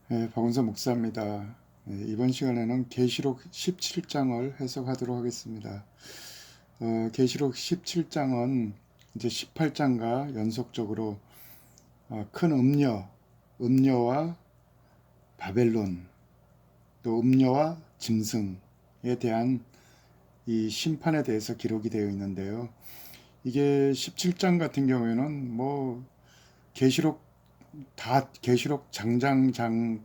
박은서 목사입니다. 이번 시간에는 계시록 17장을 해석하도록 하겠습니다. 계시록 17장은 이제 18장과 연속적으로 큰 음녀와 바벨론, 또 음녀와 짐승에 대한 이 심판에 대해서 기록이 되어 있는데요. 이게 17장 같은 경우에는 계시록 장장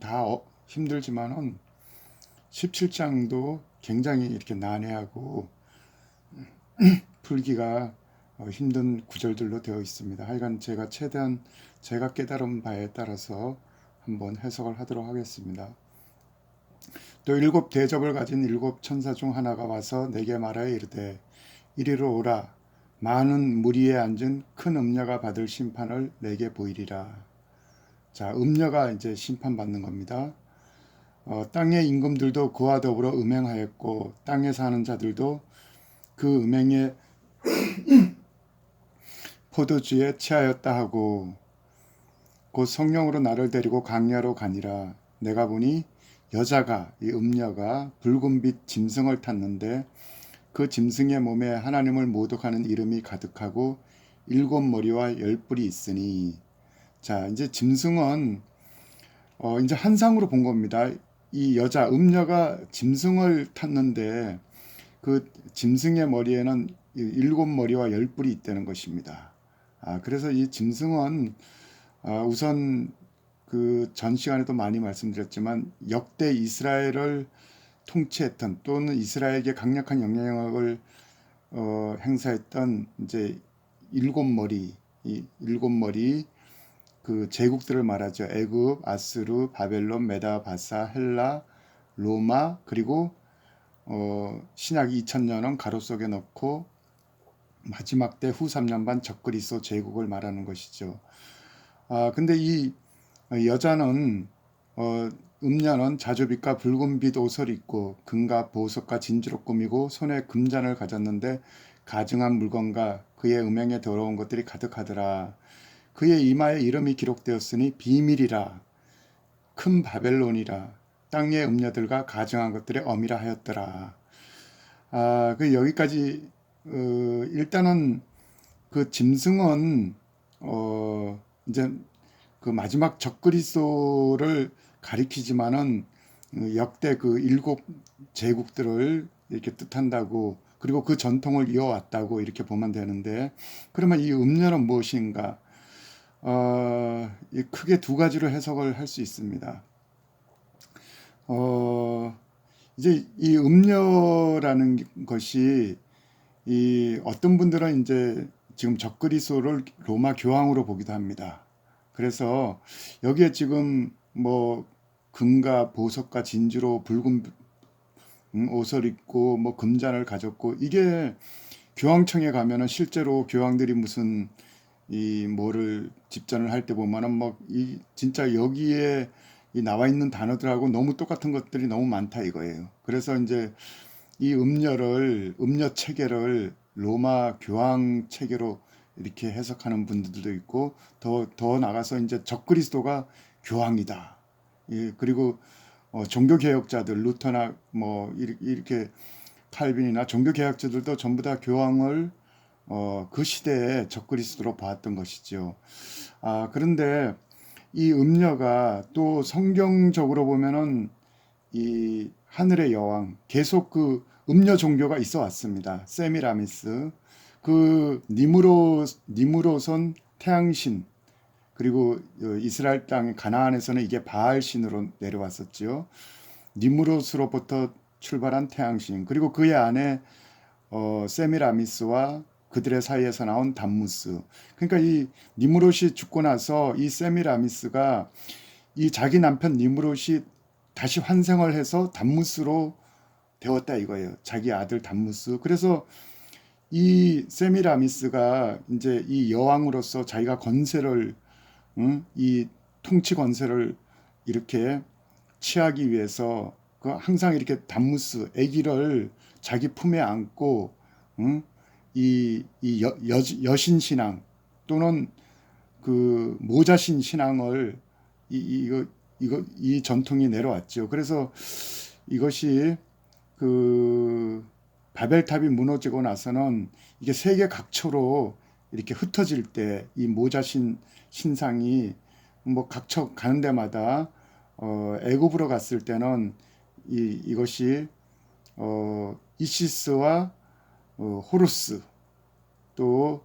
다 힘들지만은 17장도 굉장히 이렇게 난해하고 풀기가 힘든 구절들로 되어 있습니다. 하여간 제가 최대한 제가 깨달은 바에 따라서 한번 해석을 하도록 하겠습니다. 또 일곱 대접을 가진 일곱 천사 중 하나가 와서 내게 말하여 이르되 이리로 오라. 많은 무리에 앉은 큰 음녀가 받을 심판을 내게 보이리라. 자, 음녀가 이제 심판받는 겁니다. 땅의 임금들도 그와 더불어 음행하였고 땅에 사는 자들도 그 음행에 포도주에 취하였다 하고 곧 성령으로 나를 데리고 강야로 가니라. 내가 보니 여자가 이 음녀가 붉은빛 짐승을 탔는데 그 짐승의 몸에 하나님을 모독하는 이름이 가득하고 일곱 머리와 열 뿔이 있으니. 자, 이제 짐승은 이제 한상으로 본 겁니다. 이 여자 음녀가 짐승을 탔는데 그 짐승의 머리에는 일곱 머리와 열 뿔이 있다는 것입니다. 그래서 이 짐승은 우선 그 전 시간에도 많이 말씀드렸지만 역대 이스라엘을 통치했던 또는 이스라엘에게 강력한 영향력을 행사했던 이제 이 일곱 머리 그 제국들을 말하죠. 애굽, 아수르, 바벨론, 메다, 바사, 헬라, 로마, 그리고 신약 2000년은 가로 속에 넣고 마지막 때 후 3년 반 적그리스도 제국을 말하는 것이죠. 근데 이 여자는 음녀는 자주빛과 붉은빛 옷을 입고 금과 보석과 진주로 꾸미고 손에 금잔을 가졌는데 가증한 물건과 그의 음행에 더러운 것들이 가득하더라. 그의 이마에 이름이 기록되었으니 비밀이라 큰 바벨론이라 땅의 음녀들과 가증한 것들의 어미라 하였더라. 그 여기까지 일단은 그 짐승은 이제 그 마지막 적그리스도를 가리키지만은 역대 그 일곱 제국들을 이렇게 뜻한다고 그리고 그 전통을 이어왔다고 이렇게 보면 되는데 그러면 이 음녀는 무엇인가? 크게 두 가지로 해석을 할 수 있습니다. 어, 이제 이 음녀라는 것이 이 어떤 분들은 이제 지금 적그리스도를 로마 교황으로 보기도 합니다. 그래서 여기에 지금 뭐 금과 보석과 진주로 붉은 옷을 입고 뭐 금잔을 가졌고 이게 교황청에 가면은 실제로 교황들이 무슨 이 뭐를 집전을 할 때 보면은 뭐 이 진짜 여기에 이 나와 있는 단어들하고 너무 똑같은 것들이 너무 많다 이거예요. 그래서 이제 이 음녀 체계를 로마 교황 체계로 이렇게 해석하는 분들도 있고 더 나가서 이제 적그리스도가 교황이다. 예, 그리고 종교 개혁자들 루터나 뭐 이렇게 칼빈이나 종교 개혁자들도 전부 다 교황을 그 시대에 적그리스도로 봤던 것이죠. 그런데 이 음녀가 또 성경적으로 보면은 이 하늘의 여왕 계속 그 음녀 종교가 있어 왔습니다. 세미라미스, 그 니무롯은 태양신, 그리고 이스라엘 땅 가나안에서는 이게 바알신으로 내려왔었죠. 니무롯으로부터 출발한 태양신, 그리고 그의 안에 세미라미스와 그들의 사이에서 나온 담무스. 그러니까 이 니무롯이 죽고 나서 이 세미라미스가 이 자기 남편 니무롯이 다시 환생을 해서 담무스로 되었다 이거예요. 자기 아들 담무스. 그래서 이 세미라미스가 이제 이 여왕으로서 자기가 권세를 이 통치 권세를 이렇게 취하기 위해서 그 항상 이렇게 담무스 아기를 자기 품에 안고 이 여신 신앙 또는 그 모자신 신앙을 이거 이 전통이 내려왔죠. 그래서 이것이 그 바벨탑이 무너지고 나서는 이게 세계 각처로 이렇게 흩어질 때 이 모자 신상이 뭐 각처 가는 데마다 애굽으로 갔을 때는 이것이 이시스와 호루스 또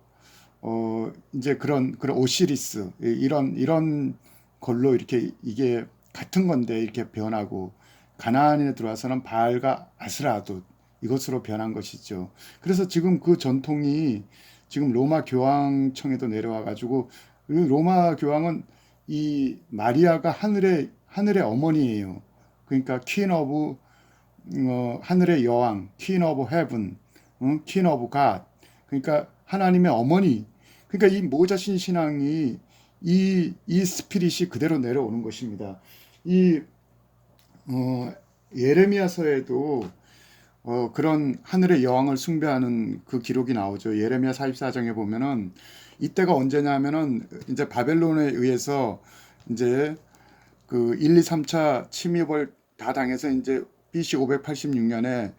이제 그런 오시리스 이런 걸로 이렇게 이게 같은 건데 이렇게 변하고 가나안에 들어와서는 바알과 아스라도 이것으로 변한 것이죠. 그래서 지금 그 전통이 지금 로마 교황청에도 내려와 가지고 로마 교황은 이 마리아가 하늘의 어머니예요. 그러니까 퀸 오브 하늘의 여왕, 퀸 오브 헤븐, 퀸 오브 갓. 그러니까 하나님의 어머니. 그러니까 이 모자신 신앙이 이 스피릿이 그대로 내려오는 것입니다. 이 예레미야서에도 그런 하늘의 여왕을 숭배하는 그 기록이 나오죠. 예레미야 44장에 보면은 이때가 언제냐면은 이제 바벨론에 의해서 이제 그 1, 2, 3차 침입을 다 당해서 이제 BC 586년에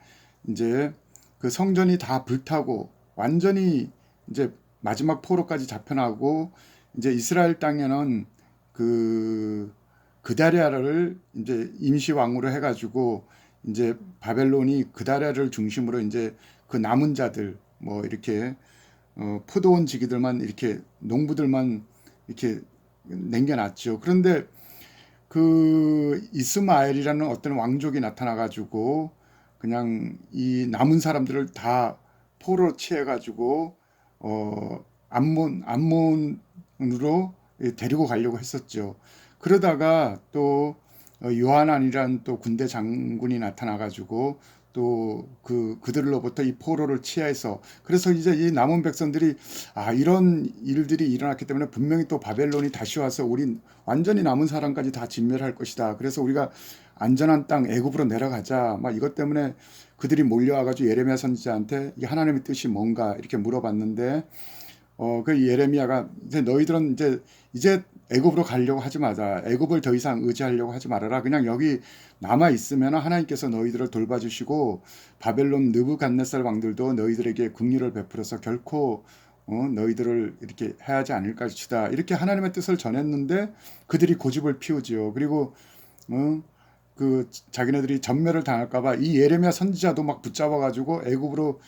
이제 그 성전이 다 불타고 완전히 이제 마지막 포로까지 잡혀나고 이제 이스라엘 땅에는 그 그다리아를 이제 임시 왕으로 해가지고 이제 바벨론이 그다리아를 중심으로 이제 그 남은 자들 뭐 이렇게 포도원 지기들만 이렇게 농부들만 이렇게 남겨놨죠. 그런데 그 이스마엘이라는 어떤 왕족이 나타나가지고 그냥 이 남은 사람들을 다 포로로 취해가지고 암몬으로 데리고 가려고 했었죠. 그러다가 또 요하난이란 또 군대 장군이 나타나가지고 또 그들로부터 이 포로를 취해서 그래서 이제 이 남은 백성들이 이런 일들이 일어났기 때문에 분명히 또 바벨론이 다시 와서 우리 완전히 남은 사람까지 다 진멸할 것이다. 그래서 우리가 안전한 땅 애굽으로 내려가자. 막 이것 때문에 그들이 몰려와가지고 예레미야 선지자한테 이 하나님의 뜻이 뭔가 이렇게 물어봤는데 그 예레미야가 이제 너희들은 이제 애굽으로 가려고 하지 마자. 애굽을 더 이상 의지하려고 하지 말아라. 그냥 여기 남아 있으면 하나님께서 너희들을 돌봐주시고 바벨론 느부갓네살 왕들도 너희들에게 긍휼을 베풀어서 결코 너희들을 이렇게 해하지 않을 것이다. 이렇게 하나님의 뜻을 전했는데 그들이 고집을 피우지요. 그리고 그 자기네들이 전멸을 당할까봐 이 예레미야 선지자도 막 붙잡아가지고 애굽으로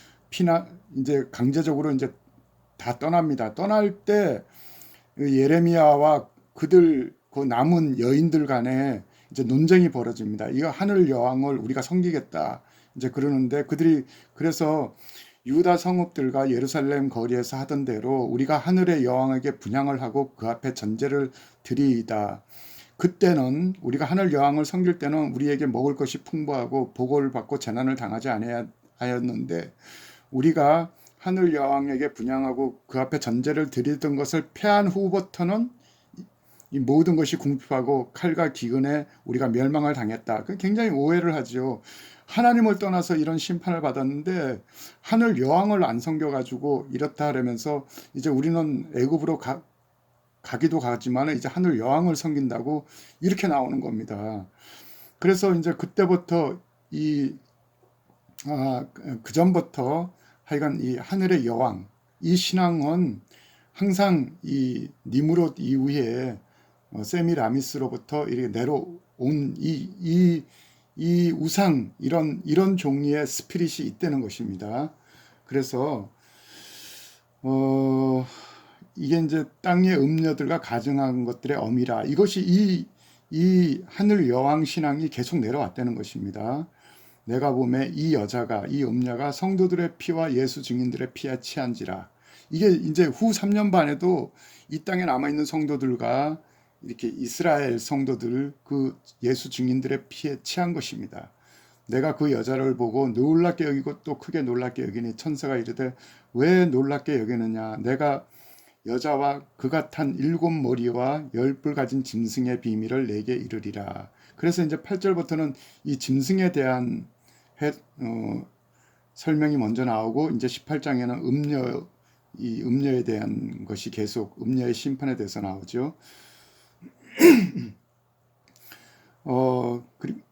이제 강제적으로 이제 다 떠납니다. 떠날 때 예레미야와 그들 그 남은 여인들 간에 이제 논쟁이 벌어집니다. 이거 하늘 여왕을 우리가 섬기겠다. 이제 그러는데 그들이 그래서 유다 성읍들과 예루살렘 거리에서 하던 대로 우리가 하늘의 여왕에게 분향을 하고 그 앞에 전제를 드리이다. 그때는 우리가 하늘 여왕을 섬길 때는 우리에게 먹을 것이 풍부하고 보고를 받고 재난을 당하지 아니하였는데 우리가 하늘 여왕에게 분향하고 그 앞에 전제를 드리던 것을 패한 후부터는 이 모든 것이 궁핍하고 칼과 기근에 우리가 멸망을 당했다. 굉장히 오해를 하죠. 하나님을 떠나서 이런 심판을 받았는데 하늘 여왕을 안 섬겨가지고 이렇다 하면서 이제 우리는 애굽으로 가기도 가지만 이제 하늘 여왕을 섬긴다고 이렇게 나오는 겁니다. 그래서 이제 그때부터 그 전부터 하여간 이 하늘의 여왕, 이 신앙은 항상 이 니무롯 이후에 세미라미스로부터 이렇게 내려온 이 우상 이런 종류의 스피릿이 있다는 것입니다. 그래서 이게 이제 땅의 음녀들과 가증한 것들의 어미라 이것이 이 하늘 여왕 신앙이 계속 내려왔다는 것입니다. 내가 보매 이 여자가 이 음녀가 성도들의 피와 예수 증인들의 피에 취한지라. 이게 이제 후 3년 반에도 이 땅에 남아 있는 성도들과 이렇게 이스라엘 성도들 그 예수 증인들의 피에 취한 것입니다. 내가 그 여자를 보고 놀랍게 여기고 또 크게 놀랍게 여기니 천사가 이르되 왜 놀랍게 여기느냐 내가 여자와 그가 탄 7머리와 10뿔 가진 짐승의 비밀을 내게 이르리라. 그래서 이제 8절부터는 이 짐승에 대한 설명이 먼저 나오고 이제 18장에는 이 음녀에 대한 것이 계속 음녀의 심판에 대해서 나오죠.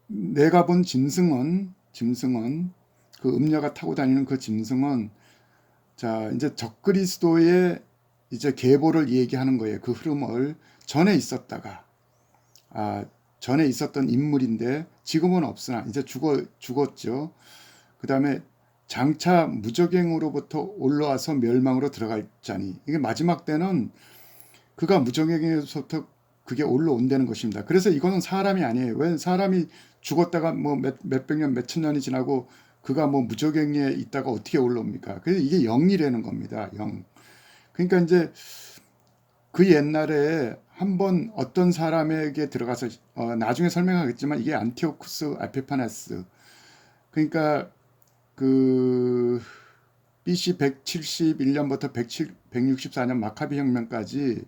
내가 본 짐승은 그 음녀가 타고 다니는 그 짐승은 자 이제 적그리스도의 이제 계보를 얘기하는 거예요. 그 흐름을 전에 있었다가 전에 있었던 인물인데 지금은 없으나 이제 죽었죠. 그 다음에 장차 무적행으로부터 올라와서 멸망으로 들어갈 자니 이게 마지막 때는 그가 무적행에서부터 그게 올라온다는 것입니다. 그래서 이거는 사람이 아니에요. 왜 사람이 죽었다가 뭐 몇백 년, 몇천 년이 지나고 그가 뭐 무적행에 있다가 어떻게 올라옵니까? 그래서 이게 영이라는 겁니다. 영. 그러니까 이제 그 옛날에 한번 어떤 사람에게 들어가서 나중에 설명하겠지만 이게 안티오쿠스 에피파네스 그러니까 그 BC 171년부터 164년 마카비 혁명까지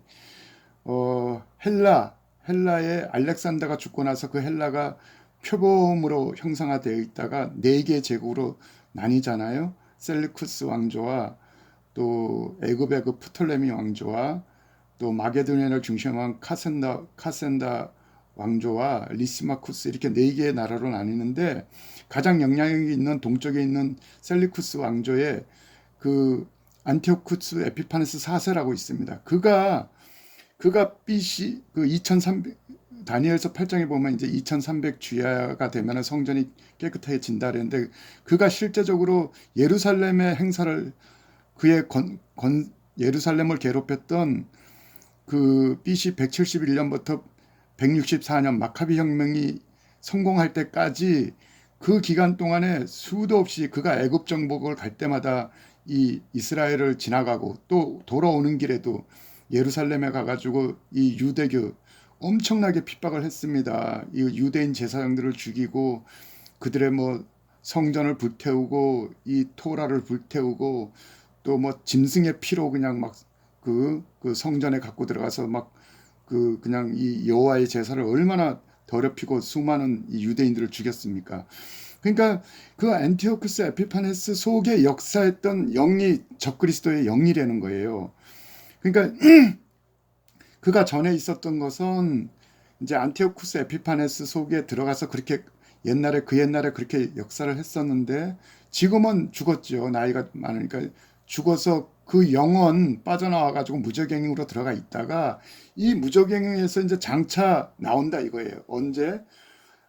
헬라의 알렉산더가 죽고 나서 그 헬라가 표범으로 형상화되어 있다가 네 개의 제국으로 나뉘잖아요. 셀리쿠스 왕조와 또 애굽의 그 프톨레미 왕조와 또 마게도니아를 중심으로 한 카센다 왕조와 리시마쿠스 이렇게 네 개의 나라로 나뉘는데 가장 영향력이 있는 동쪽에 있는 셀리쿠스 왕조의 그 안티오쿠스 에피파네스 4세라고 있습니다. 그가 BC 그 2300 다니엘서 8장에 보면 이제 2300 주야가 되면 성전이 깨끗해진다 그랬는데 그가 실제적으로 예루살렘의 행사를 그의 예루살렘을 괴롭혔던 그 BC 171년부터 164년 마카비 혁명이 성공할 때까지 그 기간 동안에 수도 없이 그가 애굽 정복을 갈 때마다 이 이스라엘을 지나가고 또 돌아오는 길에도 예루살렘에 가가지고 이 유대교 엄청나게 핍박을 했습니다. 이 유대인 제사장들을 죽이고 그들의 뭐 성전을 불태우고 이 토라를 불태우고 또 뭐 짐승의 피로 그냥 막 그 성전에 갖고 들어가서 막 그냥 이 여호와의 제사를 얼마나 더럽히고 수많은 이 유대인들을 죽였습니까? 그러니까 그 안티오쿠스 에피파네스 속에 역사했던 영이 적그리스도의 영이라는 거예요. 그러니까 그가 전에 있었던 것은 이제 안티오쿠스 에피파네스 속에 들어가서 그렇게 그 옛날에 그렇게 역사를 했었는데 지금은 죽었죠. 나이가 많으니까 죽어서 그 영혼 빠져나와 가지고 무적행으로 들어가 있다가 이 무적행에서 이제 장차 나온다 이거예요. 언제?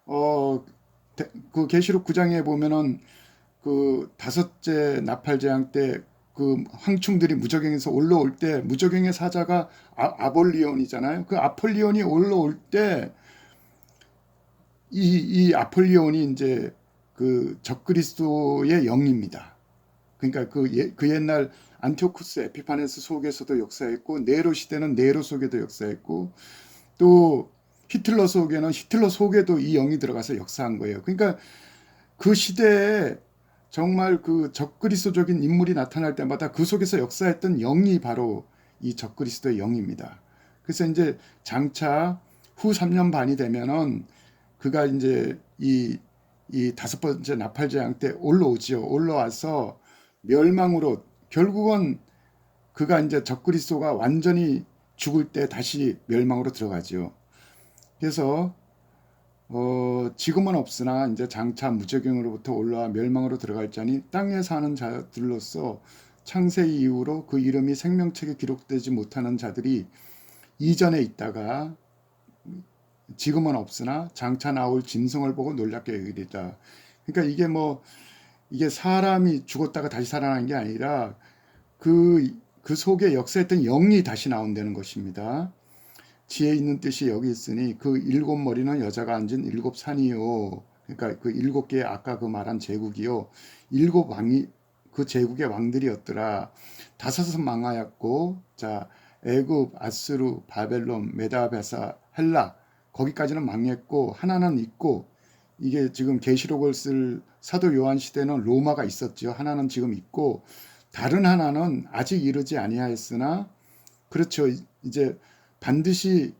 그 계시록 9장에 보면은 그 다섯째 나팔 재앙 때 그 황충들이 무적행에서 올라올 때 무적행의 사자가 아볼리온이잖아요. 그 아폴리온이 올라올 때 이 아폴리온이 이제 그 적그리스도의 영입니다. 그러니까 그 옛날 안티오쿠스 에피파네스 속에서도 역사했고 네로 시대는 네로 속에도 역사했고 또 히틀러 속에도 이 영이 들어가서 역사한 거예요. 그러니까 그 시대에 정말 그 적그리스도적인 인물이 나타날 때마다 그 속에서 역사했던 영이 바로 이 적그리스도의 영입니다. 그래서 이제 장차 후 3년 반이 되면은 그가 이제 이 다섯 번째 나팔재앙 때 올라오지요. 올라와서 멸망으로 결국은 그가 이제 적그리스도가 완전히 죽을 때 다시 멸망으로 들어가지요. 그래서 지금은 없으나 이제 장차 무적행으로부터 올라와 멸망으로 들어갈 자니 땅에 사는 자들로서 창세 이후로 그 이름이 생명책에 기록되지 못하는 자들이 이전에 있다가 지금은 없으나 장차 나올 짐승을 보고 놀랍게 여기리다. 그러니까 이게 사람이 죽었다가 다시 살아난 게 아니라 그 속에 역사했던 영이 다시 나온다는 것입니다. 지혜 있는 뜻이 여기 있으니 그 일곱 머리는 여자가 앉은 일곱 산이요. 그러니까 그 일곱 개의 아까 그 말한 제국이요. 일곱 왕이 그 제국의 왕들이었더라. 다섯은 망하였고 자 애굽, 아수르, 바벨론, 메다베사, 헬라 거기까지는 망했고 하나는 있고 이게 지금 계시록을 쓸 사도 요한 시대는 로마가 있었죠. 하나는 지금 있고 다른 하나는 아직 이르지 아니하였으나 그렇죠. 이제 반드시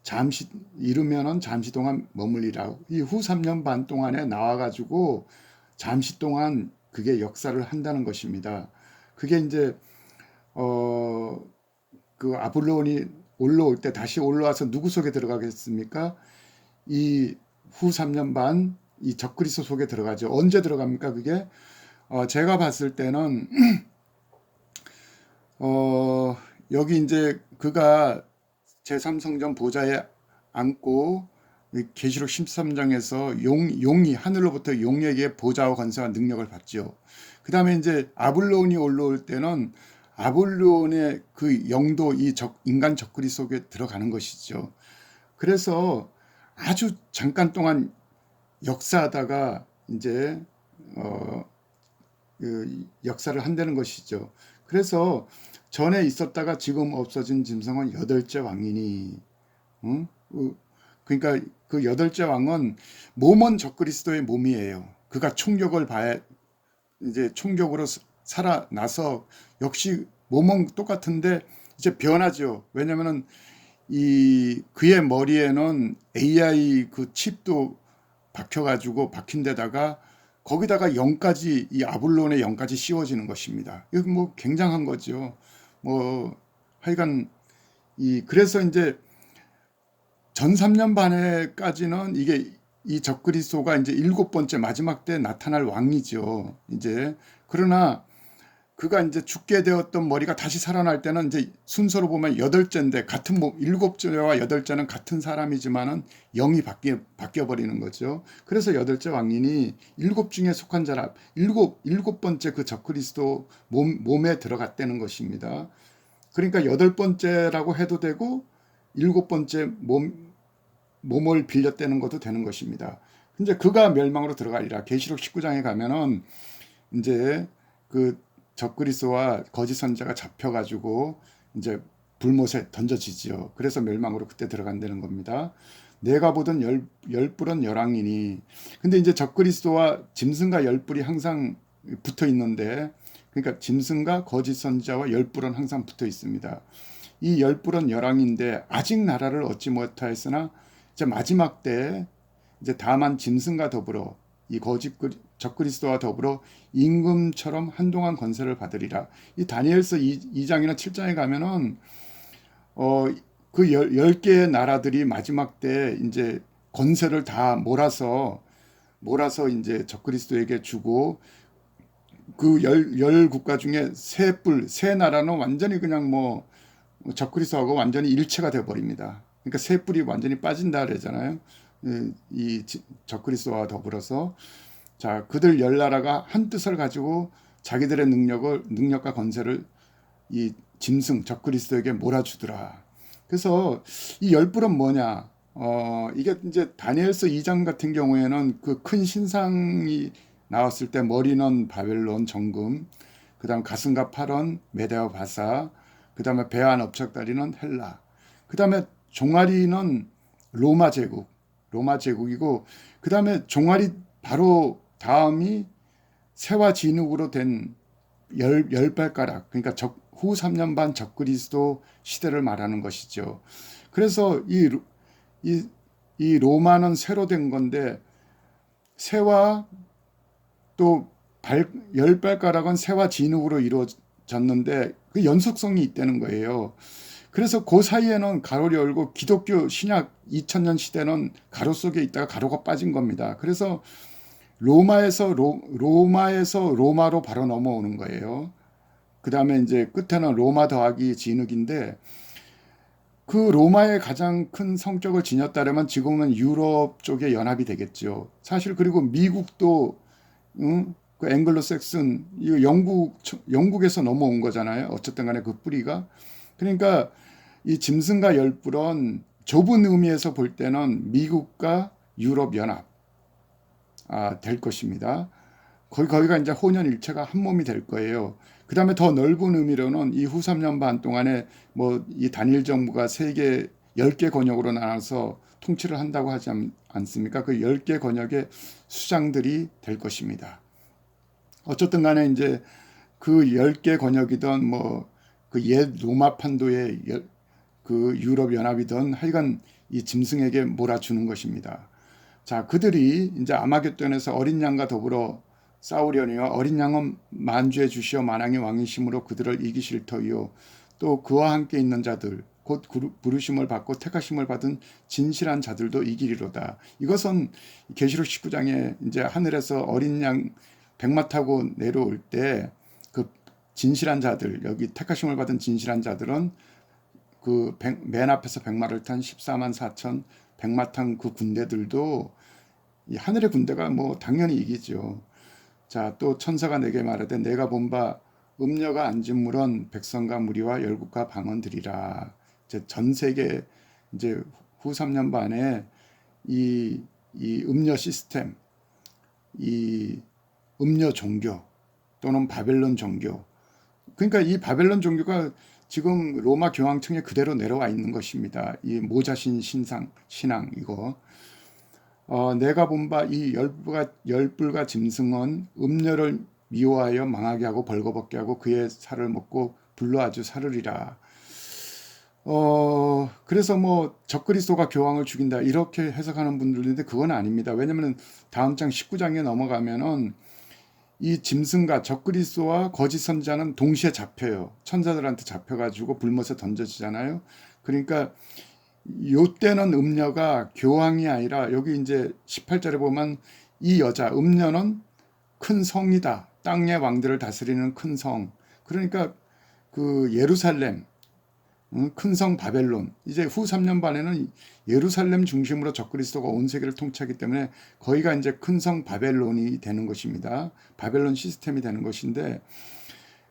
잠시 이르면은 잠시 동안 머물리라. 이 후 3년 반 동안에 나와가지고 잠시 동안 그게 역사를 한다는 것입니다. 그게 이제 그 아볼론이 올라올 때 다시 올라와서 누구 속에 들어가겠습니까? 이 후 3년 반 이 적그리스도 속에 들어가죠. 언제 들어갑니까 그게? 제가 봤을 때는 여기 이제 그가 제3성전 보좌에 앉고 계시록 13장에서 용이 하늘로부터 용에게 보좌와 권세와 능력을 받죠. 그 다음에 이제 아블론이 올라올 때는 아블론의 그 영도 이 인간 적그리 속에 들어가는 것이죠. 그래서 아주 잠깐 동안 역사하다가 이제 그 역사를 한다는 것이죠. 그래서 전에 있었다가 지금 없어진 짐승은 여덟째 왕이니, 응? 그러니까 그 여덟째 왕은 몸은 적그리스도의 몸이에요. 그가 총격을 봐야 이제 총격으로 살아나서 역시 몸은 똑같은데 이제 변하죠. 왜냐면은 이 그의 머리에는 AI 그 칩도 박혀가지고 박힌 데다가 거기다가 영까지 이 아블론의 영까지 씌워지는 것입니다. 이거 뭐 굉장한 거죠. 뭐 하여간 이 그래서 이제 전 3년 반에까지는 이게 이 적그리스도가 이제 7번째 마지막 때 나타날 왕이죠. 이제 그러나 그가 이제 죽게 되었던 머리가 다시 살아날 때는 이제 순서로 보면 여덟째인데 같은 몸, 7째와 여덟째는 같은 사람이지만은 영이 바뀌어 버리는 거죠. 그래서 여덟째 왕인이 7 중에 속한 자라 일곱 번째 그 적그리스도 몸에 들어갔다는 것입니다. 그러니까 8번째라고 해도 되고 7번째 몸을 빌렸다는 것도 되는 것입니다. 근데 그가 멸망으로 들어가리라. 계시록 19장에 가면은 이제 그 적그리스도와 거짓 선자가 잡혀가지고 이제 불못에 던져지지요. 그래서 멸망으로 그때 들어간다는 겁니다. 내가 보던 열뿔은 열왕이니. 근데 이제 적그리스도와 짐승과 열뿔이 항상 붙어 있는데, 그러니까 짐승과 거짓 선자와 열뿔은 항상 붙어 있습니다. 이 열뿔은 열왕인데 아직 나라를 얻지 못하였으나 이제 마지막 때 이제 다만 짐승과 더불어 이 적그리스도와 더불어 임금처럼 한동안 권세를 받으리라. 이 다니엘서 2장이나 7장에 가면은 그 10개의 나라들이 마지막 때 이제 권세를 다 몰아서 이제 적그리스도에게 주고 그 열 국가 중에 세 나라는 완전히 그냥 뭐 적그리스도하고 완전히 일체가 돼 버립니다. 그러니까 세 뿔이 완전히 빠진다 그러잖아요. 이 적그리스도와 더불어서 자 그들 열 나라가 한 뜻을 가지고 자기들의 능력과 권세를 이 짐승 적그리스도에게 몰아주더라. 그래서 이 열 뿔은 뭐냐? 이게 이제 다니엘서 2장 같은 경우에는 그 큰 신상이 나왔을 때 머리는 바벨론 정금, 그다음 가슴과 팔은 메대와 바사, 그다음에 배와 넓적다리는 헬라, 그다음에 종아리는 로마 제국이고, 그다음에 종아리 바로 다음이 새와 진흙으로 된 열 발가락, 그러니까 후 3년 반 적그리스도 시대를 말하는 것이죠. 그래서 이 로마는 새로 된 건데 새와 또 열 발가락은 새와 진흙으로 이루어졌는데 그 연속성이 있다는 거예요. 그래서 그 사이에는 가로를 열고 기독교 신약 2000년 시대는 가로 속에 있다가 가로가 빠진 겁니다. 그래서 로마에서 로마로 바로 넘어오는 거예요. 그 다음에 이제 끝에는 로마 더하기 진흙인데 그 로마의 가장 큰 성격을 지녔다면 지금은 유럽 쪽의 연합이 되겠죠. 사실 그리고 미국도 그 앵글로색슨 이거 영국에서 넘어온 거잖아요. 어쨌든 간에 그 뿌리가. 그러니까 이 짐승과 열뿔은 좁은 의미에서 볼 때는 미국과 유럽 연합 될 것입니다. 거기가 이제 혼연일체가 한 몸이 될 거예요. 그 다음에 더 넓은 의미로는 이 후 3년 반 동안에 뭐 이 단일 정부가 세계 10개 권역으로 나눠서 통치를 한다고 하지 않습니까? 그 10개 권역의 수장들이 될 것입니다. 어쨌든 간에 이제 그 10개 권역이든 뭐 그 옛 로마 판도의 그 유럽 연합이든 하여간 이 짐승에게 몰아주는 것입니다. 자, 그들이 이제 아마겟돈에서 어린 양과 더불어 싸우려니와 어린 양은 만주의 주시어 만왕의 왕이심으로 그들을 이기실 터이요 또 그와 함께 있는 자들 곧 부르심을 받고 택하심을 받은 진실한 자들도 이기리로다. 이것은 계시록 19장에 이제 하늘에서 어린 양 백마 타고 내려올 때 그 진실한 자들, 여기 택하심을 받은 진실한 자들은 그 맨 앞에서 백마를 탄 14만 4천 백마 탄 그 군대들도 이 하늘의 군대가 뭐 당연히 이기죠. 자, 또 천사가 내게 말하되 내가 본 바 음녀가 앉은 물은 백성과 무리와 열국과 방언들이라. 이제 전 세계 이제 후 3년 반에 이 음녀 시스템, 이 음녀 종교 또는 바벨론 종교. 그러니까 이 바벨론 종교가 지금 로마 교황청에 그대로 내려와 있는 것입니다. 이 모자신 신앙 이거. 내가 본 바 이 열불과 짐승은 음녀를 미워하여 망하게 하고 벌거벗게 하고 그의 살을 먹고 불로 아주 사르리라. 그래서 뭐 적그리스도가 교황을 죽인다 이렇게 해석하는 분들도 있는데 그건 아닙니다. 왜냐하면 다음 장 19장에 넘어가면은 이 짐승과 적그리스도와 거짓 선지자는 동시에 잡혀요. 천사들한테 잡혀가지고 불못에 던져지잖아요. 그러니까 요때는 음녀가 교황이 아니라 여기 이제 18절에 보면 이 여자 음녀는 큰 성이다. 땅의 왕들을 다스리는 큰 성. 그러니까 그 예루살렘, 큰 성 바벨론. 이제 후 3년 반에는 예루살렘 중심으로 적그리스도가 온 세계를 통치하기 때문에 거기가 이제 큰 성 바벨론이 되는 것입니다. 바벨론 시스템이 되는 것인데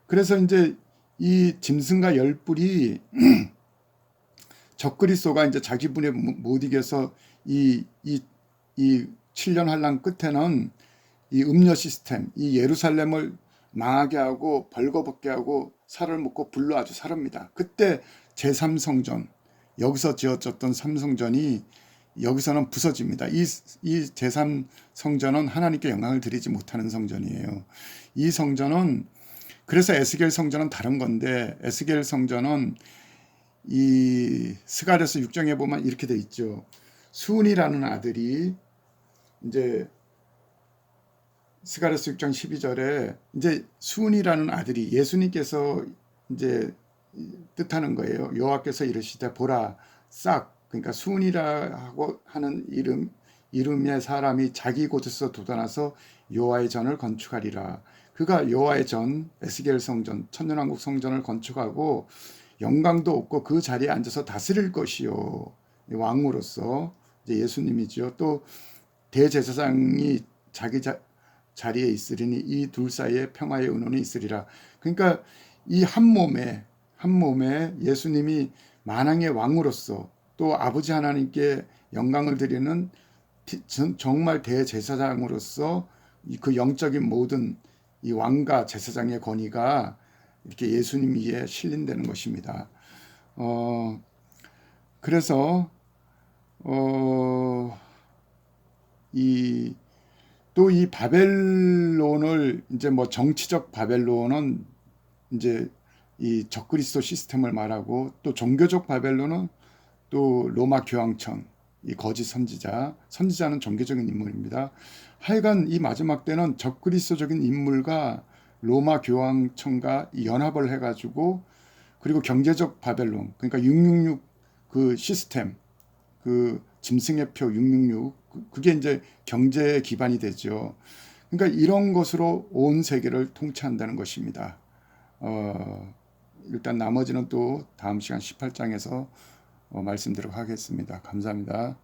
그래서 이제 이 짐승과 열뿔이 적그리스도가 이제 자기 분에 못 이겨서 이 7년 환란 끝에는 이 음녀 시스템, 이 예루살렘을 망하게 하고 벌거벗게 하고 살을 먹고 불로 아주 사릅니다. 그때 제3성전, 여기서 지어졌던 삼성전이 여기서는 부서집니다. 이 제3성전은 하나님께 영광을 드리지 못하는 성전이에요. 이 성전은 그래서 에스겔 성전은 다른 건데 에스겔 성전은 이 스가랴서 6장에 보면 이렇게 돼 있죠. 수은이라는 아들이 이제 스가랴서 6장 12절에 이제 수은이라는 아들이 예수님께서 이제 뜻하는 거예요. 여호와께서 이르시되 보라 싹 그러니까 수은이라고 하는 이름의 사람이 자기 곳에서 돋아나서 여호와의 전을 건축하리라. 그가 여호와의 전 에스겔 성전 천년왕국 성전을 건축하고 영광도 없고 그 자리에 앉아서 다스릴 것이요. 왕으로서 이제 예수님이죠. 또 대제사장이 자기 자리에 있으리니 이 둘 사이에 평화의 은원이 있으리라. 그러니까 이 한 몸에 예수님이 만왕의 왕으로서 또 아버지 하나님께 영광을 드리는 정말 대제사장으로서 그 영적인 모든 이 왕과 제사장의 권위가 이렇게 예수님 위에 실린다는 것입니다. 그래서 또 이 바벨론을 이제 뭐 정치적 바벨론은 이제 이 적그리스도 시스템을 말하고 또 종교적 바벨론은 또 로마 교황청 이 거짓 선지자는 종교적인 인물입니다. 하여간 이 마지막 때는 적그리스도적인 인물과 로마 교황청과 연합을 해가지고 그리고 경제적 바벨론 그러니까 666 그 시스템 그 짐승의 표 666 그게 이제 경제의 기반이 되죠. 그러니까 이런 것으로 온 세계를 통치한다는 것입니다. 일단 나머지는 또 다음 시간 18장에서 말씀드리도록 하겠습니다. 감사합니다.